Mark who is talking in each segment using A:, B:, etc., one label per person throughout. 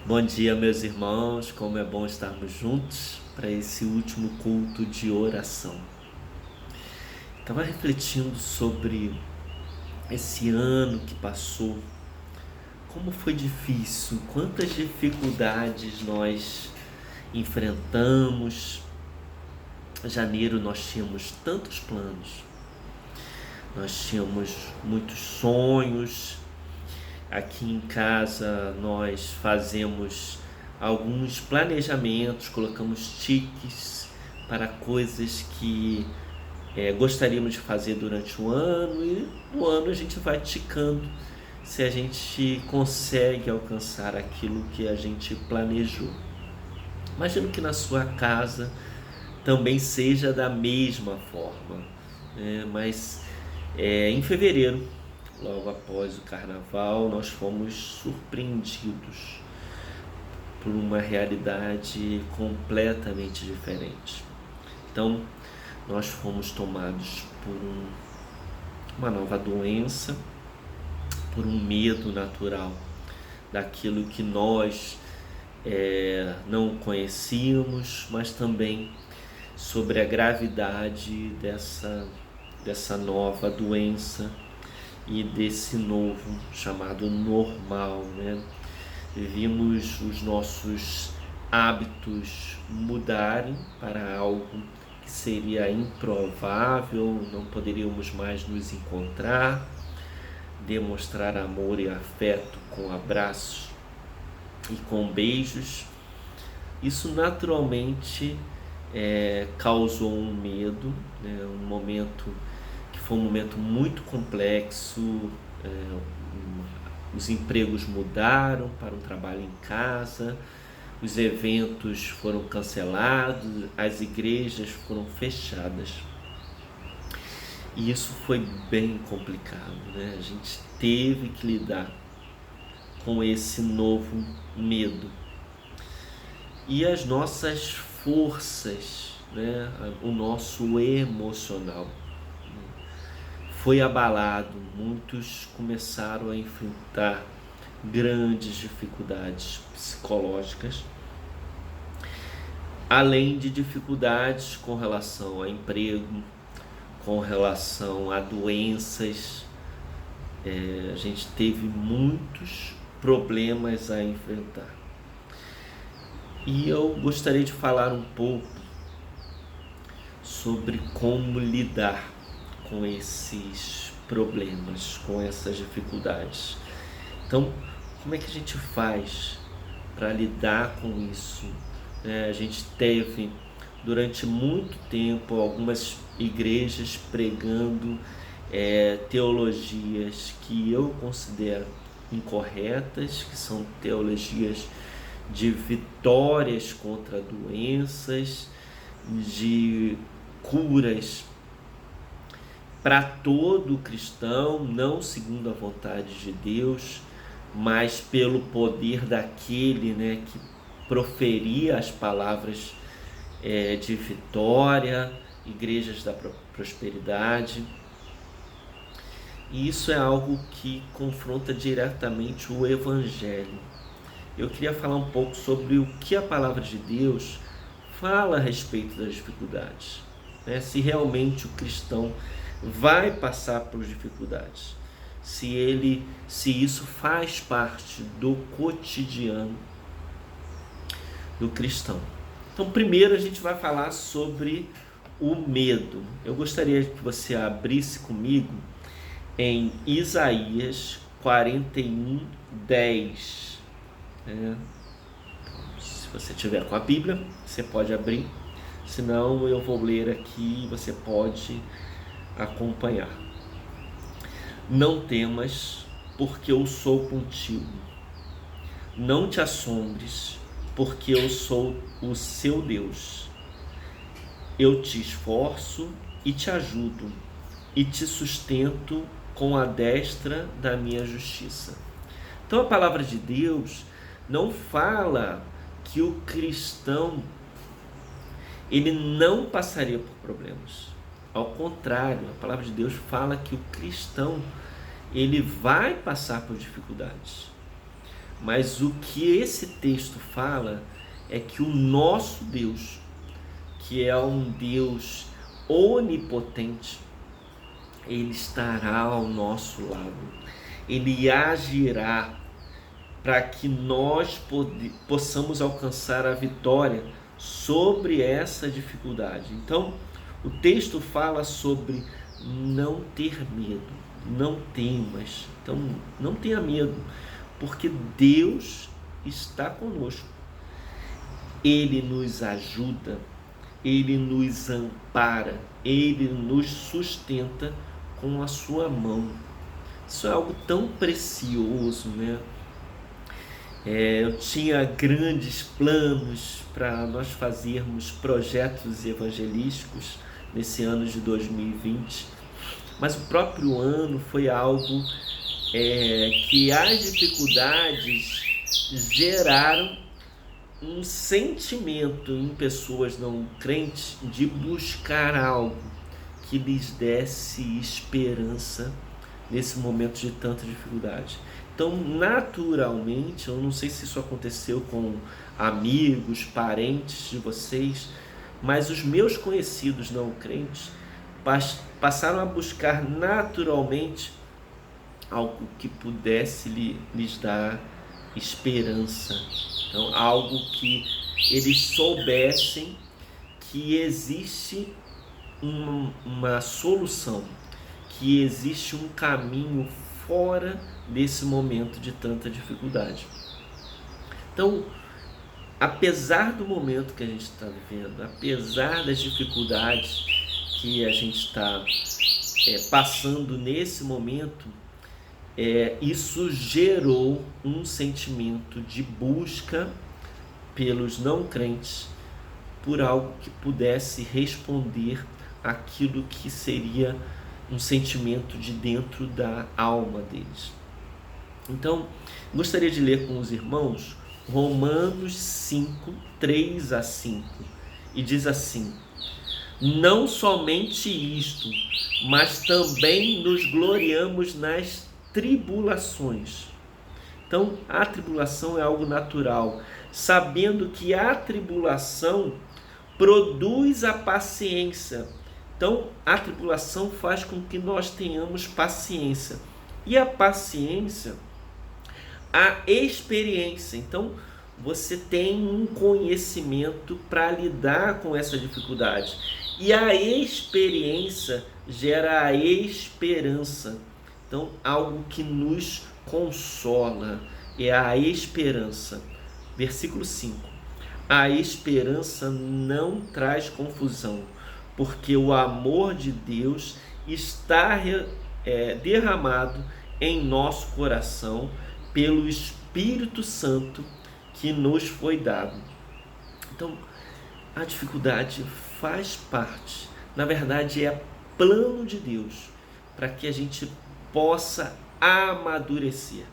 A: Bom dia, meus irmãos. Como é bom estarmos juntos para esse último culto de oração. Estava refletindo sobre esse ano que passou, como foi difícil, quantas dificuldades nós enfrentamos. Em janeiro nós tínhamos tantos planos, nós tínhamos muitos sonhos. Aqui em casa nós fazemos alguns planejamentos, colocamos tiques para coisas que gostaríamos de fazer durante o ano, e no ano a gente vai ticando se a gente consegue alcançar aquilo que a gente planejou. Imagino que na sua casa também seja da mesma forma, mas em fevereiro, logo após o carnaval, nós fomos surpreendidos por uma realidade completamente diferente. Então, nós fomos tomados por uma nova doença, por um medo natural daquilo que nós não conhecíamos, mas também sobre a gravidade dessa nova doença e desse novo chamado normal, né? Vimos os nossos hábitos mudarem para algo que seria improvável, não poderíamos mais nos encontrar, demonstrar amor e afeto com abraços e com beijos. Isso naturalmente causou um medo, né? Um momento que foi um momento muito complexo. Os empregos mudaram para um trabalho em casa, os eventos foram cancelados, as igrejas foram fechadas. E isso foi bem complicado, né? A gente teve que lidar com esse novo medo. E as nossas forças, né? O nosso emocional foi abalado. Muitos começaram a enfrentar grandes dificuldades psicológicas, além de dificuldades com relação a emprego, com relação a doenças. A gente teve muitos problemas a enfrentar. E eu gostaria de falar um pouco sobre como lidar com esses problemas, com essas dificuldades. Então, como é que a gente faz para lidar com isso? A gente teve durante muito tempo algumas igrejas pregando teologias que eu considero incorretas, que são teologias de vitórias contra doenças, de curas para todo cristão, não segundo a vontade de Deus, mas pelo poder daquele, né, que proferia as palavras de vitória, igrejas da prosperidade. E isso é algo que confronta diretamente o Evangelho. Eu queria falar um pouco sobre o que a palavra de Deus fala a respeito das dificuldades, né? Se realmente o cristão vai passar por dificuldades, se isso faz parte do cotidiano do cristão. Então, primeiro a gente vai falar sobre o medo. Eu gostaria que você abrisse comigo em Isaías 41:10. Se você tiver com a Bíblia, você pode abrir, senão eu vou ler aqui e você pode acompanhar. Não temas, porque eu sou contigo. Não te assombres, porque eu sou o seu Deus. Eu te esforço e te ajudo, e te sustento com a destra da minha justiça. Então a palavra de Deus não fala que o cristão ele não passaria por problemas. Ao contrário, a palavra de Deus fala que o cristão ele vai passar por dificuldades. Mas o que esse texto fala é que o nosso Deus, que é um Deus onipotente, Ele estará ao nosso lado. Ele agirá para que nós possamos alcançar a vitória sobre essa dificuldade. Então, o texto fala sobre não ter medo, não temas. Então, não tenha medo, porque Deus está conosco. Ele nos ajuda, Ele nos ampara, Ele nos sustenta com a sua mão. Isso é algo tão precioso, né? Eu tinha grandes planos para nós fazermos projetos evangelísticos nesse ano de 2020, mas o próprio ano foi algo que as dificuldades geraram um sentimento em pessoas não crentes de buscar algo que lhes desse esperança nesse momento de tanta dificuldade. Então, naturalmente, eu não sei se isso aconteceu com amigos, parentes de vocês, mas os meus conhecidos não crentes passaram a buscar naturalmente algo que pudesse lhes dar esperança. Então, algo que eles soubessem que existe uma solução, que existe um caminho fora desse momento de tanta dificuldade. Então, apesar do momento que a gente está vivendo, apesar das dificuldades que a gente está passando nesse momento, isso gerou um sentimento de busca pelos não crentes por algo que pudesse responder aquilo que seria um sentimento de dentro da alma deles. Então, gostaria de ler com os irmãos Romanos 5, 3 a 5, e diz assim: não somente isto, mas também nos gloriamos nas tribulações. Então, a tribulação é algo natural, sabendo que a tribulação produz a paciência. Então, a tribulação faz com que nós tenhamos paciência. E a paciência, a experiência. Então, você tem um conhecimento para lidar com essa dificuldade. E a experiência gera a esperança. Então, algo que nos consola é a esperança. Versículo 5. A esperança não traz confusão, porque o amor de Deus está derramado em nosso coração pelo Espírito Santo que nos foi dado. Então, a dificuldade faz parte, na verdade é plano de Deus, para que a gente possa amadurecer,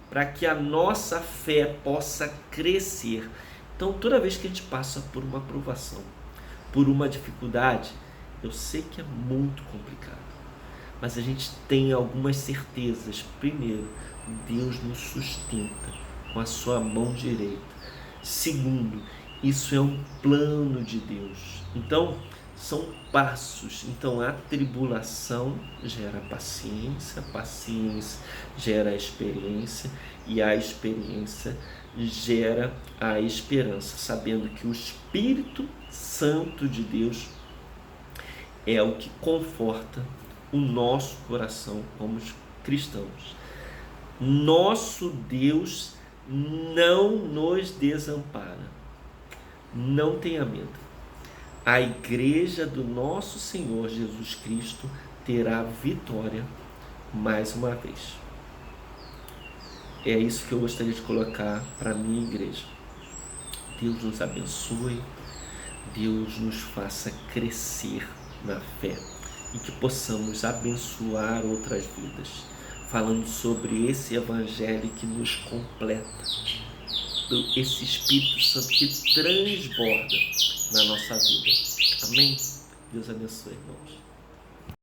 A: para que a nossa fé possa crescer. Então, toda vez que a gente passa por uma provação, por uma dificuldade, eu sei que é muito complicado, mas a gente tem algumas certezas. Primeiro, Deus nos sustenta com a sua mão direita. Segundo, isso é um plano de Deus. Então, são passos. Então, a tribulação gera paciência, paciência gera experiência, e a experiência gera a esperança, sabendo que o Espírito Santo de Deus é o que conforta o nosso coração como cristãos. Nosso Deus não nos desampara. Não tenha medo. A igreja do nosso Senhor Jesus Cristo terá vitória mais uma vez. É isso que eu gostaria de colocar para a minha igreja. Deus nos abençoe, Deus nos faça crescer na fé e que possamos abençoar outras vidas, falando sobre esse evangelho que nos completa, esse Espírito Santo que transborda na nossa vida. Amém? Deus abençoe, irmãos.